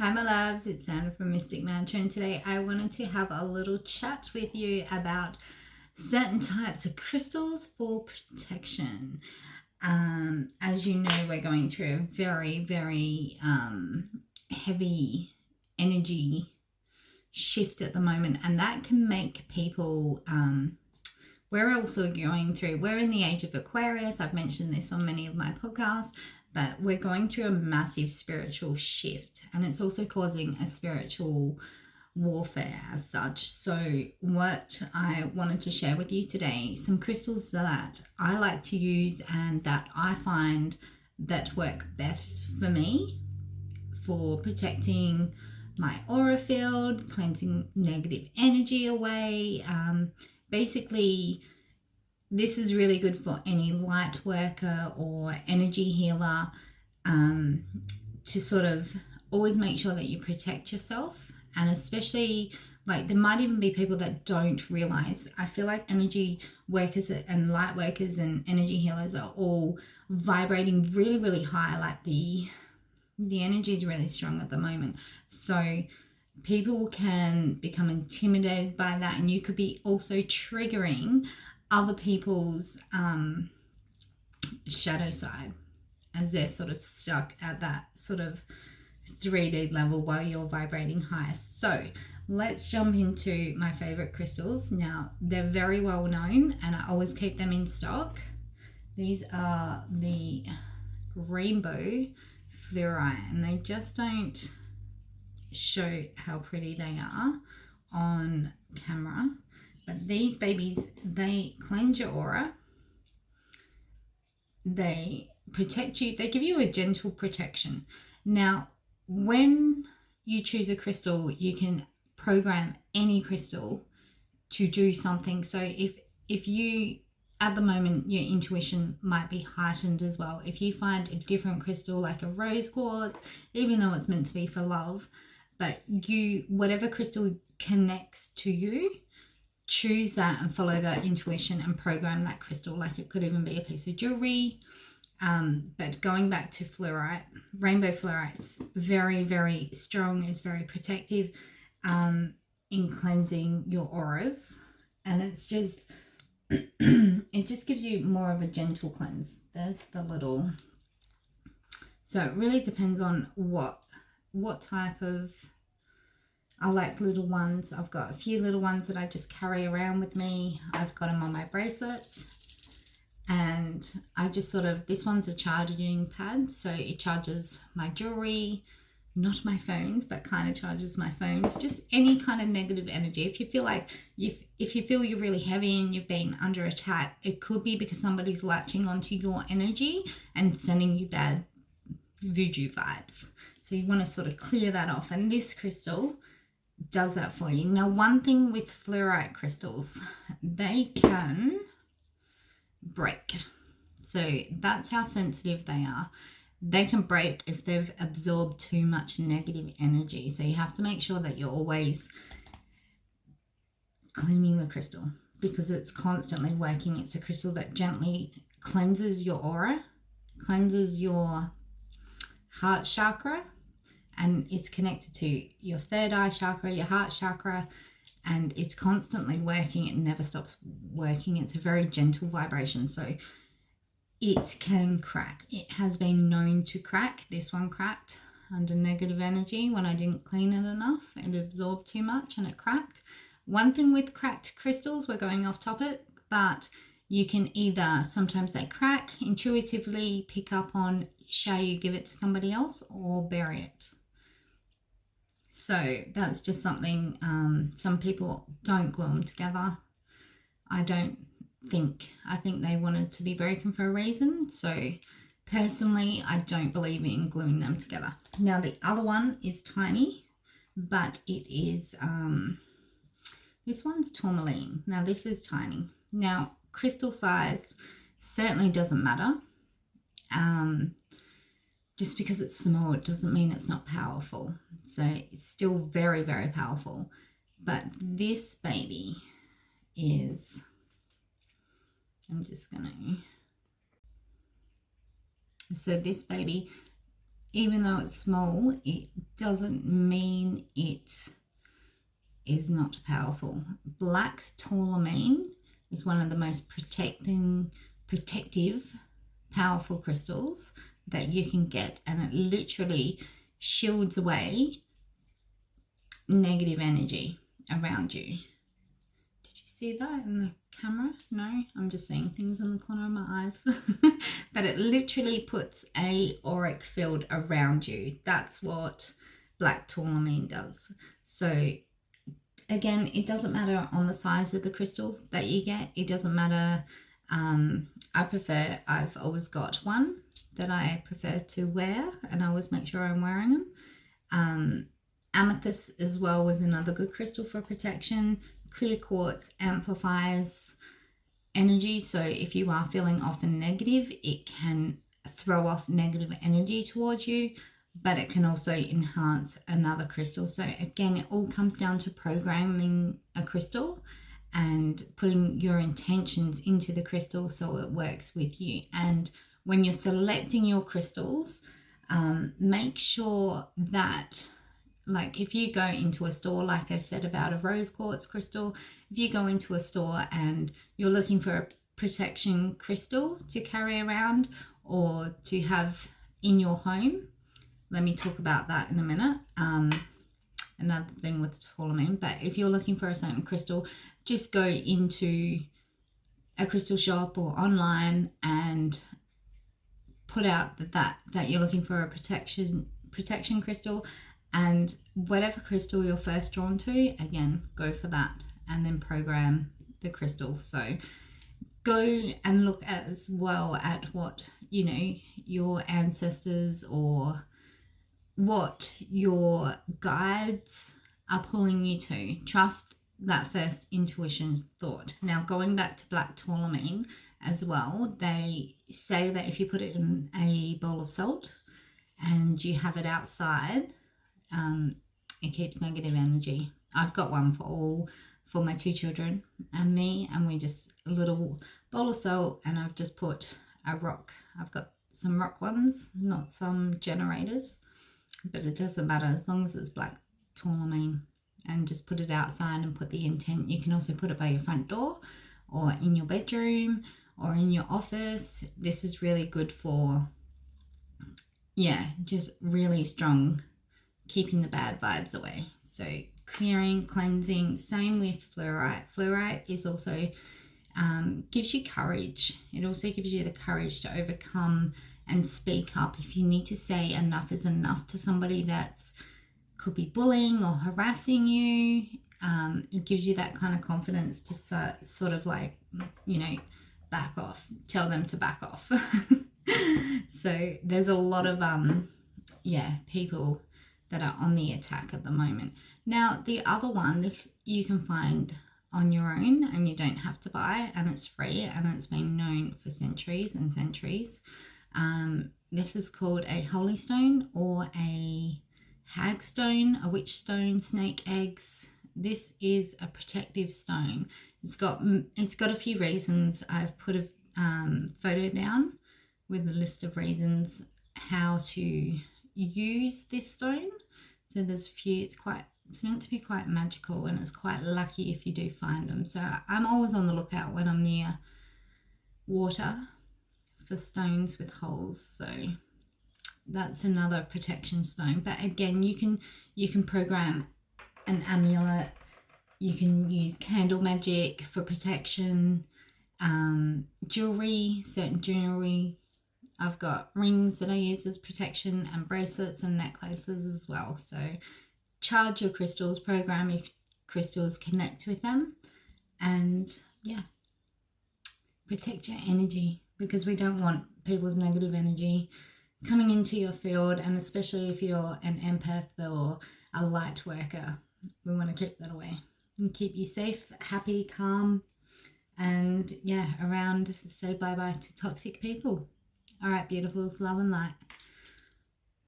Hi my loves, it's Sandra from Mystic Mantra, and today I wanted to have a little chat with you about certain types of crystals for protection. As you know, we're going through a very heavy energy shift at the moment, and that can make people we're also going through, we're in the age of Aquarius. I've mentioned this on many of my podcasts, but we're going through a massive spiritual shift, and it's also causing a spiritual warfare as such. So what I wanted to share with you today, some crystals that I like to use and that I find that work best for me for protecting my aura field, cleansing negative energy away. Basically, this is really good for any light worker or energy healer, to sort of always make sure that you protect yourself. And especially, like, there might even be people that don't realize. I feel like energy workers and light workers and energy healers are all vibrating really high. Like the energy is really strong at the moment. So people can become intimidated by that, and you could be also triggering other people's shadow side as they're sort of stuck at that sort of 3D level while you're vibrating high. So let's jump into my favorite crystals. Now, they're very well known and I always keep them in stock. These are the rainbow fluorite, and they just don't show how pretty they are on camera. But these babies, they cleanse your aura, they protect you, they give you a gentle protection. Now, when you choose a crystal, you can program any crystal to do something. So if you, at the moment, your intuition might be heightened as well. If you find a different crystal like a rose quartz, even though it's meant to be for love, but whatever crystal connects to you, choose that and follow that intuition and program that crystal. Like, it could even be a piece of jewelry. But going back to fluorite, rainbow fluorite is very strong. It's very protective in cleansing your auras, and it's just it just gives you more of a gentle cleanse. There's the little, so it really depends on what type of, I like little ones. I've got a few little ones that I just carry around with me. I've got them on my bracelets, and I just sort of, this one's a charging pad, so it charges my jewelry, not my phones, but kind of charges my phones. Just any kind of negative energy. If you feel like, if you feel you're really heavy and you've been under attack, it could be because somebody's latching onto your energy and sending you bad voodoo vibes. So you want to sort of clear that off, and this crystal does that for you. Now, one thing with fluorite crystals, they can break. So that's how sensitive they are. They can break if they've absorbed too much negative energy. So you have to make sure that you're always cleaning the crystal, because it's constantly working. It's a crystal that gently cleanses your aura, cleanses your heart chakra, and it's connected to your third eye chakra, your heart chakra, and it's constantly working. It never stops working. It's a very gentle vibration, so it can crack. It has been known to crack. This one cracked under negative energy when I didn't clean it enough. It absorbed too much and it cracked. One thing with cracked crystals, we're going off topic, but you can either, sometimes they crack, intuitively pick up on, shall you give it to somebody else or bury it? So that's just something, some people don't glue them together. I think they wanted to be broken for a reason. So personally, I don't believe in gluing them together. Now, the other one is tiny, but it is, this one's Tourmaline. Now, this is tiny. Now, crystal size certainly doesn't matter. Just because it's small, it doesn't mean it's not powerful. So it's still very powerful. But this baby is, I'm just going to, so this baby even though it's small, it doesn't mean it is not powerful. Black Tourmaline is one of the most protective, powerful crystals that you can get, and it literally shields away negative energy around you. Did you see that in the camera? No, I'm just seeing things in the corner of my eyes. But it literally puts a auric field around you. That's what black tourmaline does. So again, it doesn't matter on the size of the crystal that you get. It doesn't matter. I've always got one that I prefer to wear, and I always make sure I'm wearing them. Amethyst as well was another good crystal for protection. Clear quartz amplifies energy, so if you are feeling often negative, it can throw off negative energy towards you, but it can also enhance another crystal. So again, it all comes down to programming a crystal and putting your intentions into the crystal so it works with you. And when you're selecting your crystals, make sure that, like if you go into a store, like I said about a rose quartz crystal, if you go into a store and you're looking for a protection crystal to carry around or to have in your home, let me talk about that in a minute. Another thing with tourmaline, but if you're looking for a certain crystal, just go into a crystal shop or online and put out that you're looking for a protection crystal, and whatever crystal you're first drawn to, again, go for that and then program the crystal. So go and look at as well at what, you know, your ancestors or what your guides are pulling you to. Trust that first intuition thought. Now, going back to black tourmaline as well, they say that if you put it in a bowl of salt and you have it outside, it keeps negative energy. I've got one for my two children and me, and we just a little bowl of salt, and I've just put a rock. I've got some rock ones, not some generators, but it doesn't matter as long as it's black tourmaline, and just put it outside and put the intent. You can also put it by your front door or in your bedroom or in your office. This is really good for, yeah, just really strong, keeping the bad vibes away. So clearing, cleansing, same with fluorite. Fluorite is also gives you courage. It also gives you the courage to overcome and speak up if you need to say enough is enough to somebody that's could be bullying or harassing you. It gives you that kind of confidence to sort of like, you know, back off, tell them to back off. So there's a lot of people that are on the attack at the moment. Now the other one, this you can find on your own and you don't have to buy, and it's free, and it's been known for centuries and centuries. This is called a holy stone or a hag stone, a witch stone, snake eggs. This is a protective stone. It's got a few reasons. I've put a photo down with a list of reasons how to use this stone. So there's a few. It's meant to be quite magical, and it's quite lucky if you do find them. So I'm always on the lookout when I'm near water for stones with holes. So that's another protection stone. But again, you can program an amulet. You can use candle magic for protection. Jewelry, certain jewelry. I've got rings that I use as protection, and bracelets and necklaces as well. So charge your crystals, program your crystals, connect with them, and yeah, protect your energy, because we don't want people's negative energy coming into your field, and especially if you're an empath or a light worker, we want to keep that away and keep you safe, happy, calm, and yeah, around. Say bye-bye to toxic people. All right, beautifuls, love and light.